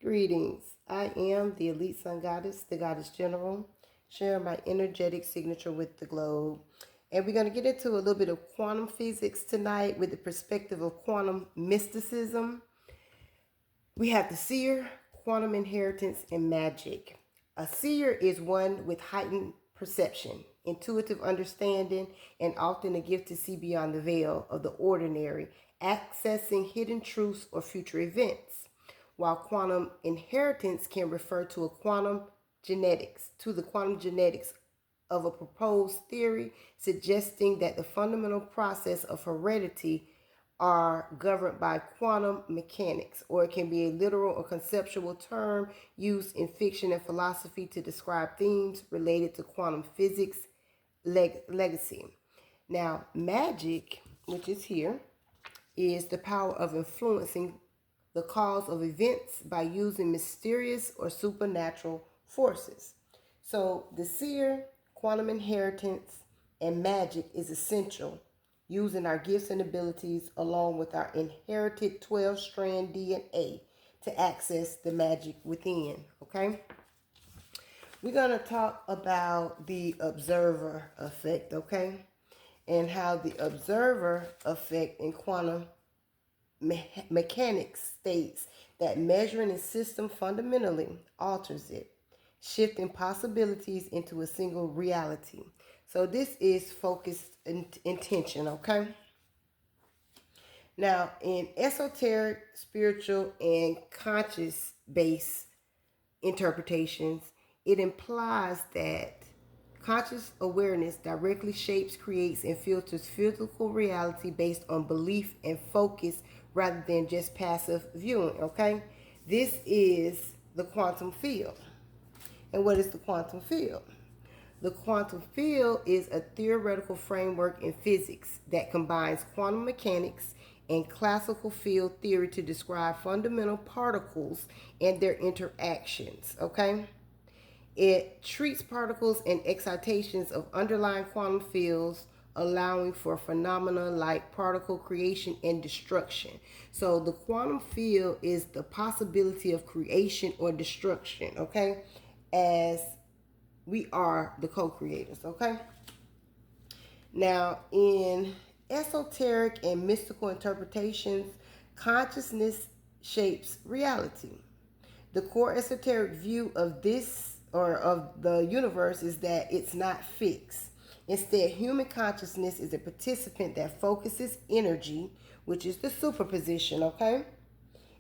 Greetings. I am the Elite Sun Goddess, the Goddess General, sharing my energetic signature with the globe. And we're going to get into a little bit of quantum physics tonight with the perspective of quantum mysticism. We have the seer, quantum inheritance, and magic. A seer is one with heightened perception, intuitive understanding, and often a gift to see beyond the veil of the ordinary, accessing hidden truths or future events. While quantum inheritance can refer to the quantum genetics of a proposed theory suggesting that the fundamental process of heredity are governed by quantum mechanics, or it can be a literal or conceptual term used in fiction and philosophy to describe themes related to quantum physics legacy. Now, magic, which is here, is the power of influencing the cause of events by using mysterious or supernatural forces. So, the seer, quantum inheritance, and magic is essential, using our gifts and abilities along with our inherited 12 strand DNA to access the magic within. Okay? We're going to talk about the observer effect, okay? And how the observer effect in quantum mechanics states that measuring a system fundamentally alters it, shifting possibilities into a single reality. So this is focused intention, okay? Now, in esoteric, spiritual, and conscious based interpretations, it implies that conscious awareness directly shapes, creates, and filters physical reality based on belief and focus rather than just passive viewing, okay? This is the quantum field. And what is the quantum field? The quantum field is a theoretical framework in physics that combines quantum mechanics and classical field theory to describe fundamental particles and their interactions, okay? It treats particles and excitations of underlying quantum fields, allowing for phenomena like particle creation and destruction. So the quantum field is the possibility of creation or destruction, okay? As we are the co-creators, okay? Now, in esoteric and mystical interpretations, consciousness shapes reality. The core esoteric view of this or of the universe is that it's not fixed. Instead, human consciousness is a participant that focuses energy, which is the superposition, okay,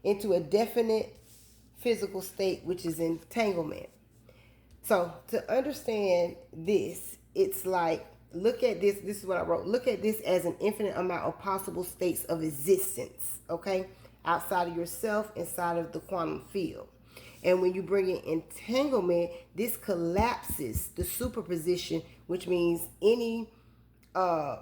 into a definite physical state, which is entanglement. So to understand this, it's like, look at this. This is what I wrote. Look at this as an infinite amount of possible states of existence, okay? Outside of yourself, inside of the quantum field. And when you bring in entanglement, this collapses the superposition, which means any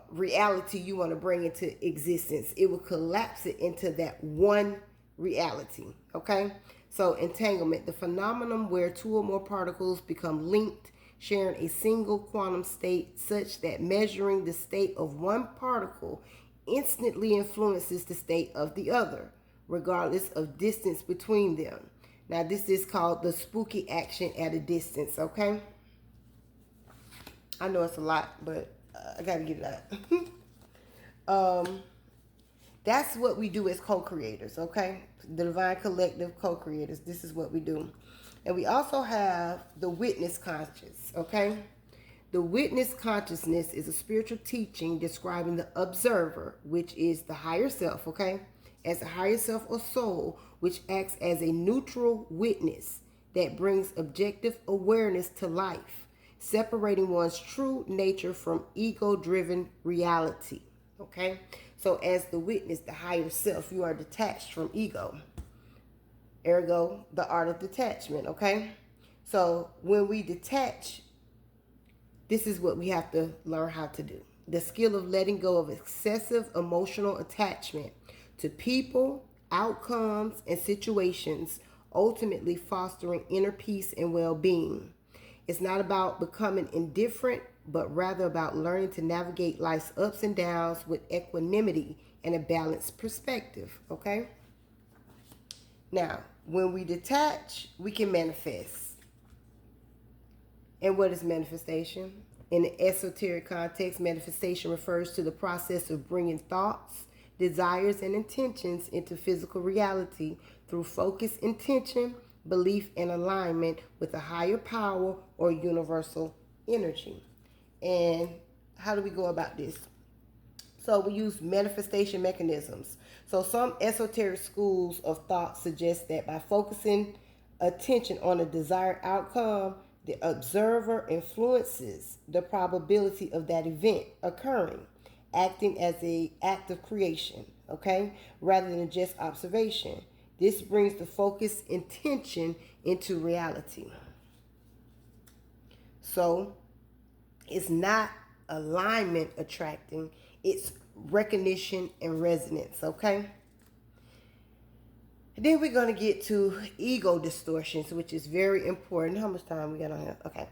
reality you want to bring into existence, it will collapse it into that one reality, okay? So entanglement, the phenomenon where two or more particles become linked, sharing a single quantum state such that measuring the state of one particle instantly influences the state of the other, regardless of distance between them. Now, this is called the spooky action at a distance, okay? I know it's a lot, but I gotta get it out. That's what we do as co-creators, okay? The Divine Collective co-creators. This is what we do. And we also have the witness conscious, okay? The witness consciousness is a spiritual teaching describing the observer, which is the higher self, okay? As a higher self or soul, which acts as a neutral witness that brings objective awareness to life, separating one's true nature from ego-driven reality, okay? So as the witness, the higher self, you are detached from ego. Ergo, the art of detachment, okay? So when we detach, this is what we have to learn how to do. The skill of letting go of excessive emotional attachment to people, outcomes, and situations, ultimately fostering inner peace and well-being. It's not about becoming indifferent, but rather about learning to navigate life's ups and downs with equanimity and a balanced perspective, okay? Now, when we detach, we can manifest. And what is manifestation? In the esoteric context, manifestation refers to the process of bringing thoughts, desires, and intentions into physical reality through focused intention, belief, and alignment with a higher power or universal energy. And how do we go about this? So we use manifestation mechanisms. So some esoteric schools of thought suggest that by focusing attention on a desired outcome, the observer influences the probability of that event occurring, acting as an act of creation, okay, rather than just observation. This brings the focused intention into reality. So it's not alignment attracting, it's recognition and resonance, okay? And then we're going to get to ego distortions, which is very important. How much time we got on here? Okay.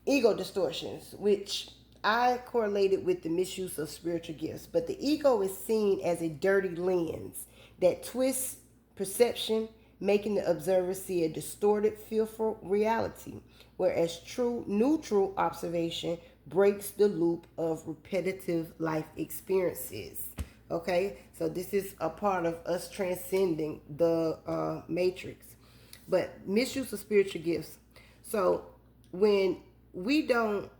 Ego distortions, which I correlated with the misuse of spiritual gifts. But the ego is seen as a dirty lens that twists perception, making the observer see a distorted, fearful reality, whereas true, neutral observation breaks the loop of repetitive life experiences. Okay, so this is a part of us transcending the matrix. But misuse of spiritual gifts. So when we don't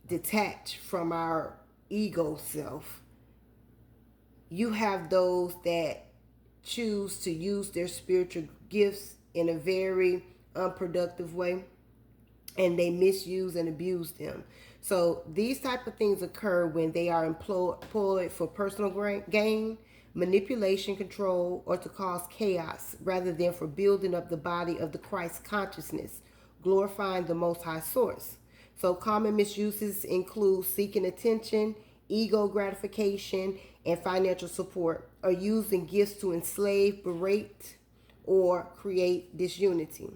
detach from our ego self, you have those that choose to use their spiritual gifts in a very unproductive way, and they misuse and abuse them. So these type of things occur when they are employed for personal gain, manipulation, control, or to cause chaos, rather than for building up the body of the Christ consciousness, glorifying the Most High Source. So common misuses include seeking attention, ego gratification, and financial support, or using gifts to enslave, berate, or create disunity.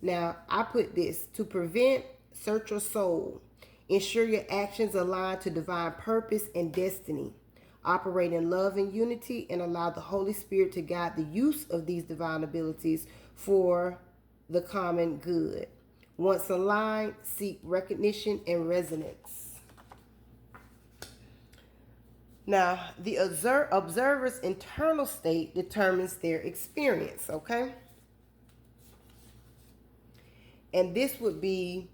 Now, I put this to prevent, search your soul. Ensure your actions align to divine purpose and destiny. Operate in love and unity, and allow the Holy Spirit to guide the use of these divine abilities for the common good. Once aligned, seek recognition and resonance. Now, the observer's internal state determines their experience, okay? And this would be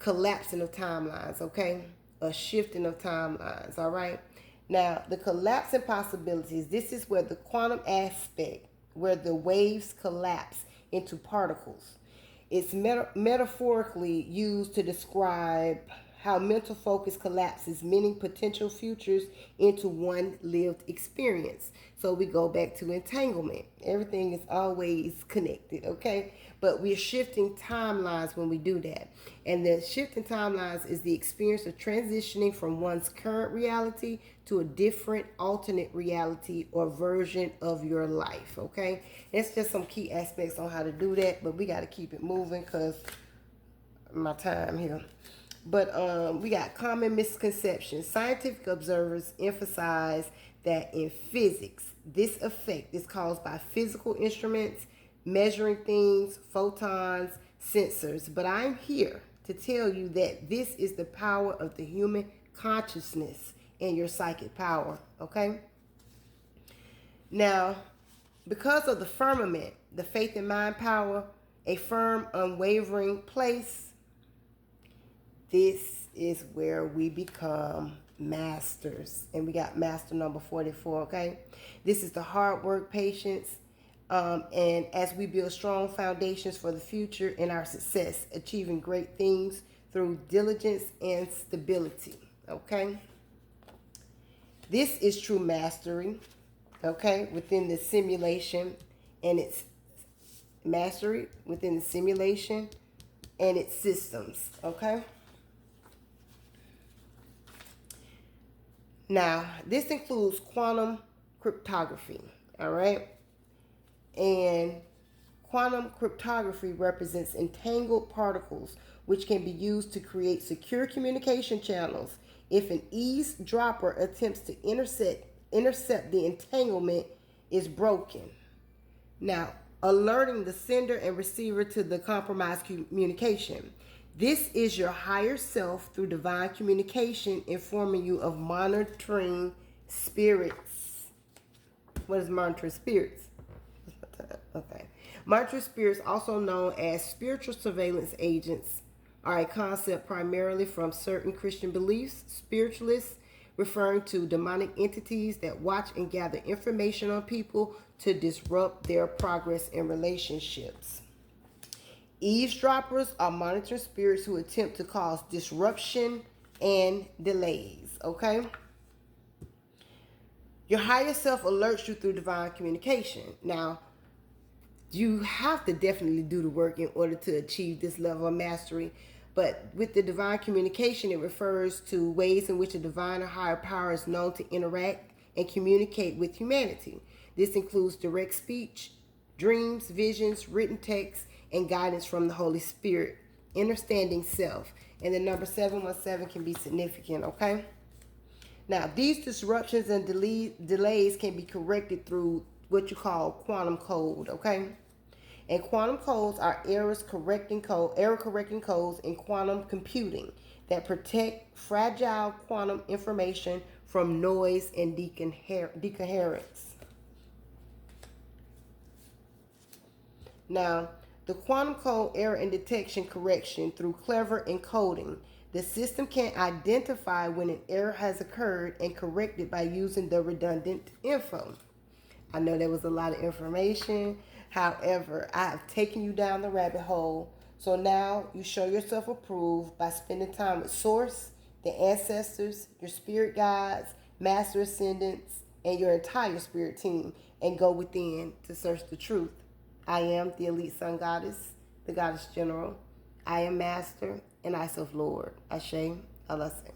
collapsing of timelines, okay? A shifting of timelines, all right? Now, the collapsing possibilities, this is where the quantum aspect, where the waves collapse into particles. It's metaphorically used to describe how mental focus collapses many potential futures into one lived experience. So we go back to entanglement. Everything is always connected, okay? But we're shifting timelines when we do that. And the shifting timelines is the experience of transitioning from one's current reality to a different alternate reality or version of your life, okay? That's just some key aspects on how to do that, but we got to keep it moving because my time here. But we got common misconceptions. Scientific observers emphasize that in physics, this effect is caused by physical instruments, measuring things, photons, sensors. But I'm here to tell you that this is the power of the human consciousness and your psychic power, okay? Now, because of the firmament, the faith and mind power, a firm, unwavering place, this is where we become masters. And we got master number 44, okay? This is the hard work, patience, and as we build strong foundations for the future and our success, achieving great things through diligence and stability, okay? This is true mastery, okay, within the simulation and its mastery within the simulation and its systems, okay? Now, this includes quantum cryptography, all right? And quantum cryptography represents entangled particles which can be used to create secure communication channels. If an eavesdropper attempts to intercept the entanglement is broken. Now, alerting the sender and receiver to the compromised communication. This is your higher self through divine communication informing you of monitoring spirits. What is monitoring spirits? Okay. Monitoring spirits, also known as spiritual surveillance agents, are a concept primarily from certain Christian beliefs, spiritualists, referring to demonic entities that watch and gather information on people to disrupt their progress in relationships. Eavesdroppers are monitoring spirits who attempt to cause disruption and delays. Okay? Your higher self alerts you through divine communication. Now, you have to definitely do the work in order to achieve this level of mastery. But with the divine communication, it refers to ways in which a divine or higher power is known to interact and communicate with humanity. This includes direct speech, dreams, visions, written text, and guidance from the Holy Spirit. Understanding self. And the number 717 can be significant, okay? Now, these disruptions and delays can be corrected through what you call quantum code, okay? And quantum codes are error correcting codes in quantum computing that protect fragile quantum information from noise and decoherence. Now, the quantum code error and detection correction through clever encoding. The system can identify when an error has occurred and correct it by using the redundant info. I know there was a lot of information. However, I have taken you down the rabbit hole. So now you show yourself approved by spending time with Source, the ancestors, your spirit guides, master ascendants, and your entire spirit team, and go within to search the truth. I am the elite sun goddess, the goddess general. I am master, and I self Lord. Ashe, Alaseh.